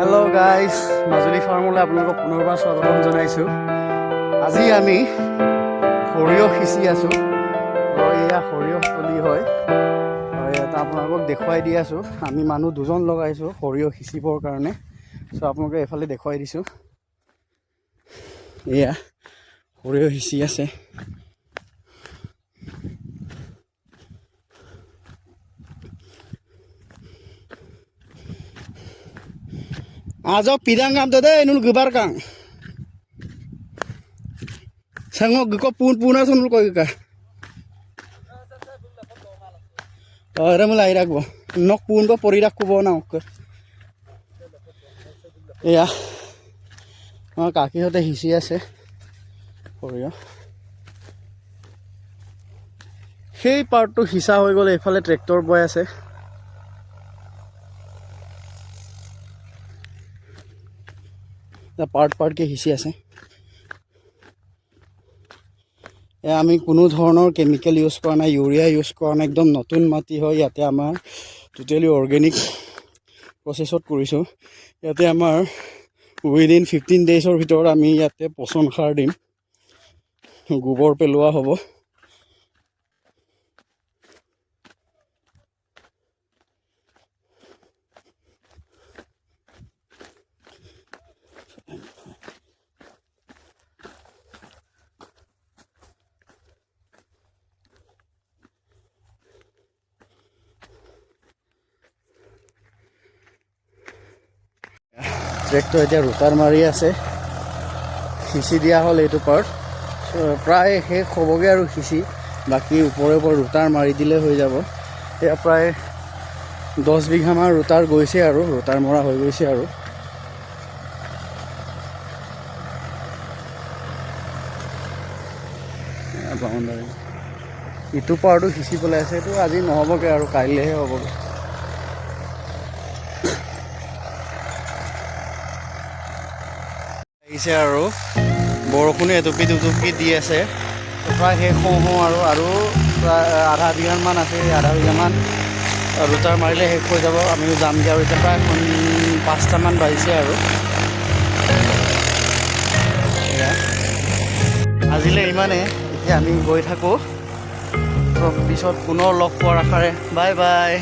Hello' guys, Majuli ফাৰ্মলৈ আপোনালোকক পুনৰবাৰ স্বাগতম জনাইছোঁ। আজি আমি সৰিয়হ সিঁচি আছোঁ। এয়া সৰিয়হতলী হয়। এটা আপোনালোকক দেখুৱাই দি আছোঁ। আমি মানুহ দুজন লগাইছোঁ সৰিয়হ সিঁচিবৰ কাৰণে। চ' আপোনালোকে এইফালে দেখুৱাই দিছোঁ। এয়া সৰিয়হ সিঁচি আছে। Ajo pidang ngam tade nul gebar kang. Sangok geko pun asun ko ka. Ora mulai rakbo. Nok pun ko pori rakbo na ok. Ya. Ma kaki hote hisi আছে সৰিয়হ। সেই পাৰ্টটো হিচা হৈ গ'ল, এইফালে ট্ৰেক্টৰ বৈ আছে। পাৰ্টকে সিঁচি আছে। আমি কোনো ধৰণৰ কেমিকেল ইউজ কৰা নাই, ইউৰিয়া ইউজ কৰা নাই, একদম নতুন মাটি হয়। ইয়াতে আমাৰ টোটেলি অৰ্গেনিক প্ৰচেছত কৰিছোঁ। ইয়াতে আমাৰ উইদিন 15 ডেইজৰ ভিতৰত আমি ইয়াতে পচন সাৰ দিম, গোবৰ পেলোৱা হ'ব। ট্ৰেক্টৰ এতিয়া ৰোটাৰ মাৰি আছে। সিঁচি দিয়া হ'ল এইটো পাৰ্ট, প্ৰায় শেষ হ'বগৈ আৰু সিঁচি। বাকী ওপৰে ওপৰে ৰোটাৰ মাৰি দিলে হৈ যাব। এতিয়া প্ৰায় 10 বিঘামান ৰোটাৰ গৈছে আৰু ৰোটাৰ মৰা হৈ গৈছে আৰু। বাউণ্ডাৰী ইটো পাৰ্টো সিঁচি পেলাই আছে। এইটো আজি নহ'বগৈ আৰু কাইলৈহে হ'বগৈ। আহিছে আৰু বৰষুণে এটুপি দুটুপি দি আছে। প্ৰায় শেষ হওঁ আৰু প্ৰায় আধা বিঘামান আছে। আধা বিঘামান ৰোটাৰ মাৰিলে শেষ হৈ যাব। আমিও যামগৈ আৰু। এতিয়া প্ৰায় 5টামান বাজিছে আৰু। আজিলৈ ইমানেই। এতিয়া আমি গৈ থাকোঁ। পিছত পুনৰ লগ পোৱাৰ আশাৰে বাই বাই।